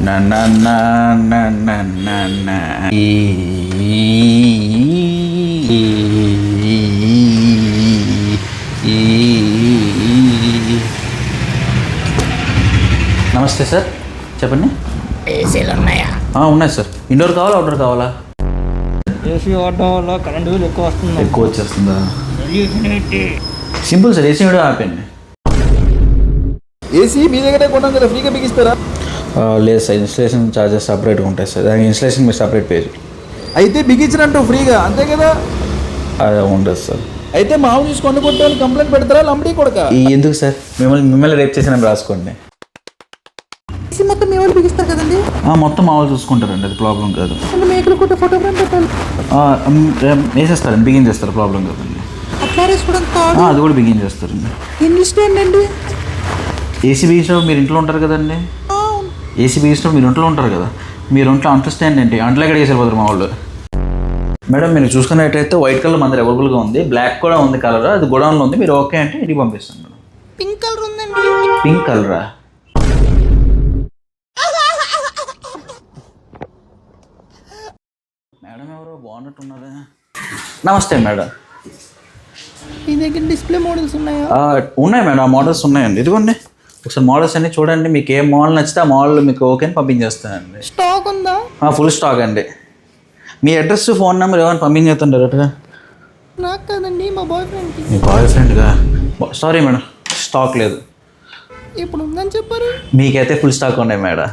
నా నా నా నా నా నా నా. నమస్తే సార్, చెప్పండి. ఏసీలు ఉన్నాయా? ఉన్నాయి సార్. ఇండోర్ కావాలా అవుట్డోర్ కావాలా? ఏసీ వాడడం వల్ల కరెంట్ బిల్ ఎక్కువ వస్తుంది. ఎక్కువ వచ్చేస్తుందా? సింపుల్ సార్, ఏసీ కూడా ఆపండి. ఏసీ మీ దగ్గరే కొన్నాం కదా, ఫ్రీగా బిగిస్తారా? లేదు సార్, ఇన్స్టలేషన్ ఛార్జెస్ సపరేట్గా ఉంటాయి సార్. దానికి ఇన్స్టలేషన్ మీరు సపరేట్ పే. అయితే బిగించినట్టు ఫ్రీగా అంతే కదా? అది ఉండదు సార్. అయితే మామూలు చూసి కొనుక్కుంటే కంప్లైంట్ పెడతారా లంబడి కొడక? ఎందుకు సార్, మిమ్మల్ని రేపు చేసిన రాసుకోండి. ఏసీ మొత్తం మీ వాళ్ళు బిగిస్తారు కదండి? మొత్తం మా వాళ్ళు చూసుకుంటారండి, అది ప్రాబ్లం కాదు. మేకలు కొట్టే ఫోటో ఫ్రేమ్ పెట్టాలి. వేసేస్తారండి, బిగిన్ చేస్తారు, ప్రాబ్లం కాదండి. అట్లా వేసుకోవడం అది కూడా బిగిన్ చేస్తారండి. ఇంగ్లీష్ ఏంటండి? ఏసీ బిగించినప్పుడు మీరు ఇంట్లో ఉంటారు కదండి. ఏసీ బిగించినప్పుడు మీరు ఇంట్లో ఉంటారు కదా, మీరు ఇంట్లో అంత స్టాండ్ ఏంటి అంట్లో ఎక్కడ వేసిపోతారు మా వాళ్ళు. మేడం, మీరు చూసుకున్నట్టయితే వైట్ కలర్ మన దగ్గర అవైలబుల్గా ఉంది, బ్లాక్ కూడా ఉంది కలర్, అది గోడౌన్లో ఉంది. మీరు ఓకే అంటే ఇంటికి పంపిస్తాను మేడం. పింక్ కలర్ ఉందండి. పింక్ కలరా? మేడం ఎవరో బాగున్నట్టున్నారా? నమస్తే మేడం. మీ దగ్గర డిస్ప్లే మోడల్స్ ఉన్నాయా? ఉన్నాయి మేడం, ఆ మోడల్స్ ఉన్నాయండి. ఇదిగోండి ఒకసారి మోడల్స్ అన్ని చూడండి, మీకు ఏ మోడల్ నచ్చితే ఆ మోడల్ మీకు ఓకే అని పంపించేస్తానండి. స్టాక్ ఉందా? ఫుల్ స్టాక్ అండి. మీ అడ్రస్ ఫోన్ నెంబర్ ఏమైనా పంపించేస్తాను డైరెక్ట్గా? నాకు కాదండి, మా బాయ్ ఫ్రెండ్కి. మీ బాయ్ ఫ్రెండ్గా? సారీ మేడం, స్టాక్ లేదు. ఇప్పుడు ఉందని చెప్పారు. మీకైతే ఫుల్ స్టాక్ ఉన్నాయి మేడం.